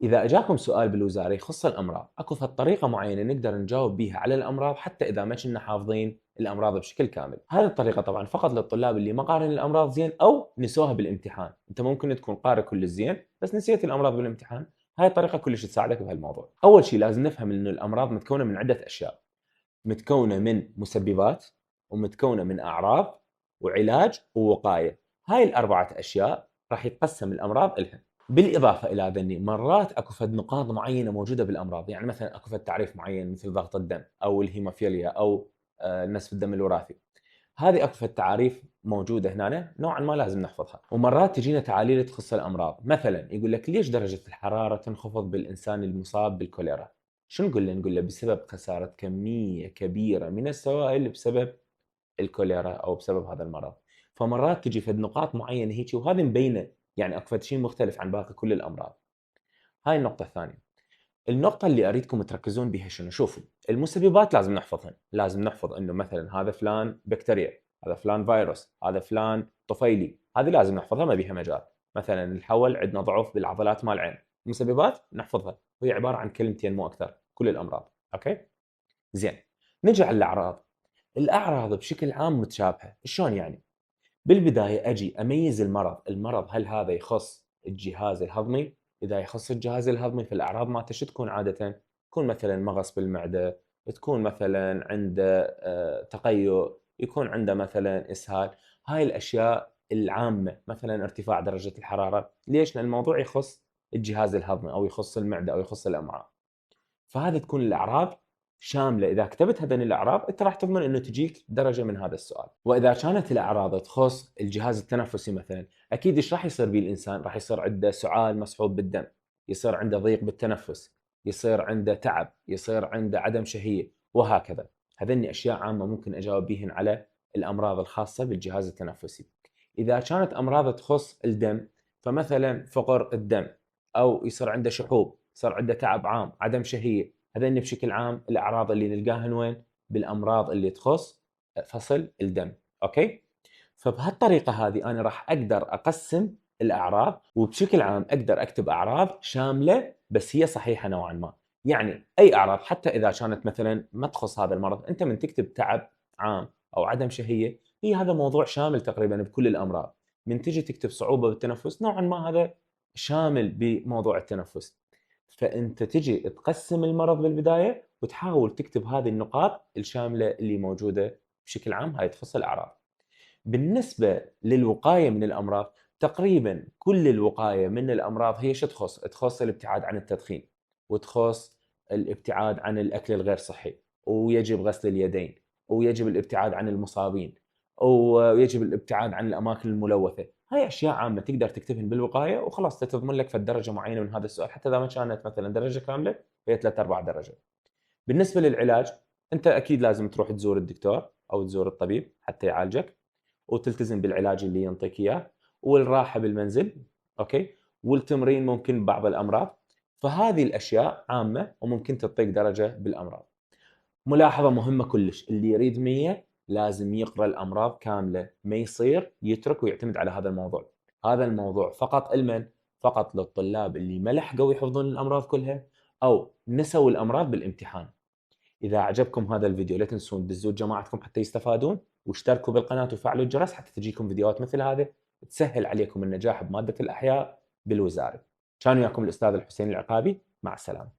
إذا أجاكم سؤال بالوزارة يخص الأمراض، أكو فد طريقة معينة نقدر نجاوب بيها على الأمراض حتى إذا ما كنا حافظين الأمراض بشكل كامل. هذه الطريقة طبعا فقط للطلاب اللي ما قارن الأمراض زين أو نسوها بالامتحان. أنت ممكن تكون قارئ كل زين بس نسيت الأمراض بالامتحان. هاي الطريقة كلش تساعدك بهالموضوع. أول شيء لازم نفهم إنه الأمراض متكونة من عدة أشياء، متكونة من مسببات، ومتكونة من أعراض، وعلاج، ووقاية. هاي الأربعة أشياء راح يتقسم الأمراض إلها. بالإضافة إلى ذني مرات أكو فد نقاط معينة موجودة بالأمراض، يعني مثلا أكو فد تعريف معين مثل ضغط الدم أو الهيموفيليا أو نسف الدم الوراثي. هذه أكو فد تعاريف موجودة هنا نوعا ما لازم نحفظها. ومرات تجينا تعاليل تخص الأمراض، مثلا يقول لك ليش درجة الحرارة تنخفض بالإنسان المصاب بالكوليرا؟ شو نقول له؟ نقول له بسبب خسارة كمية كبيرة من السوائل بسبب الكوليرا أو بسبب هذا المرض. فمرات تجي فد نقاط معينة هيك وهذه مبينة، يعني أكو فد شيء مختلف عن باقي كل الأمراض. هاي النقطة الثانية. النقطة اللي أريدكم تركزون بها شنو؟ شوفوا، المسببات لازم نحفظهن، لازم نحفظ إنه مثلا هذا فلان بكتيريا، هذا فلان فيروس، هذا فلان طفيلي، هذه لازم نحفظها ما بيها مجال. مثلا الحول عندنا ضعف بالعضلات مال العين، مسببات نحفظها وهي عبارة عن كلمتين مو أكثر كل الأمراض. أوكي؟ زين. نجي على الأعراض. الأعراض بشكل عام متشابهة، شلون يعني؟ بالبداية أجي أميز المرض هل هذا يخص الجهاز الهضمي؟ إذا يخص الجهاز الهضمي فالأعراض مالته شو تكون عادةً؟ تكون مثلًا مغص بالمعدة، تكون مثلًا عنده تقيؤ، يكون عنده مثلًا إسهال. هاي الأشياء العامة، مثلًا ارتفاع درجة الحرارة. ليش؟ لأن الموضوع يخص الجهاز الهضمي أو يخص المعدة أو يخص الأمعاء. فهذه تكون الأعراض شاملة. إذا كتبت هذين الأعراض أنت راح تضمن إنه تجيك درجة من هذا السؤال. وإذا كانت الأعراض تخص الجهاز التنفسي مثلا، أكيد إيش راح يصير بالإنسان؟ راح يصير عنده سعال مسحوب بالدم، يصير عنده ضيق بالتنفس، يصير عنده تعب، يصير عنده عدم شهية، وهكذا. هذني أشياء عامة ممكن أجاوب بيهن على الأمراض الخاصة بالجهاز التنفسي. إذا كانت أمراض تخص الدم، فمثلا فقر الدم، أو يصير عنده شحوب، يصير عنده تعب عام، عدم شهية. هذين بشكل عام الأعراض اللي نلقاهن وين؟ بالأمراض اللي تخص فصل الدم. أوكي؟ فبهالطريقة هذه أنا راح أقدر أقسم الأعراض، وبشكل عام أقدر أكتب أعراض شاملة بس هي صحيحة نوعا ما. يعني أي أعراض حتى إذا كانت مثلا ما تخص هذا المرض، أنت من تكتب تعب عام أو عدم شهية، هي هذا موضوع شامل تقريبا بكل الأمراض. من تجي تكتب صعوبة بالتنفس، نوعا ما هذا شامل بموضوع التنفس. فأنت تجي تقسم المرض بالبداية وتحاول تكتب هذه النقاط الشاملة اللي موجودة بشكل عام، هاي تخص الأعراض. بالنسبة للوقاية من الأمراض، تقريبا كل الوقاية من الأمراض هي شو تخص؟ تخص الابتعاد عن التدخين، وتخص الابتعاد عن الأكل الغير صحي، ويجب غسل اليدين، ويجب الابتعاد عن المصابين، ويجب الابتعاد عن الأماكن الملوثة. هاي أشياء عامة تقدر تكتبهن بالوقاية وخلاص تتضمن لك في الدرجة معينة من هذا السؤال، حتى إذا ما كانت مثلا درجة كاملة هي 3 4 درجة. بالنسبة للعلاج، أنت أكيد لازم تروح تزور الدكتور أو تزور الطبيب حتى يعالجك، وتلتزم بالعلاج اللي ينطيك إياه، والراحة بالمنزل. أوكي؟ والتمرين ممكن بعض الأمراض. فهذه الأشياء عامة وممكن تعطيك درجة بالأمراض. ملاحظة مهمة كلش، اللي يريد 100 لازم يقرأ الأمراض كاملة، ما يصير يترك ويعتمد على هذا الموضوع. هذا الموضوع فقط لمن؟ فقط للطلاب اللي ما لحقوا يحفظون الأمراض كلها أو نسوا الأمراض بالامتحان. إذا عجبكم هذا الفيديو لا تنسون تدزون جماعتكم حتى يستفادون، واشتركوا بالقناة وفعلوا الجرس حتى تجيكم فيديوهات مثل هذه تسهل عليكم النجاح بمادة الأحياء بالوزارة. كان وياكم الأستاذ الحسين العقابي، مع السلامة.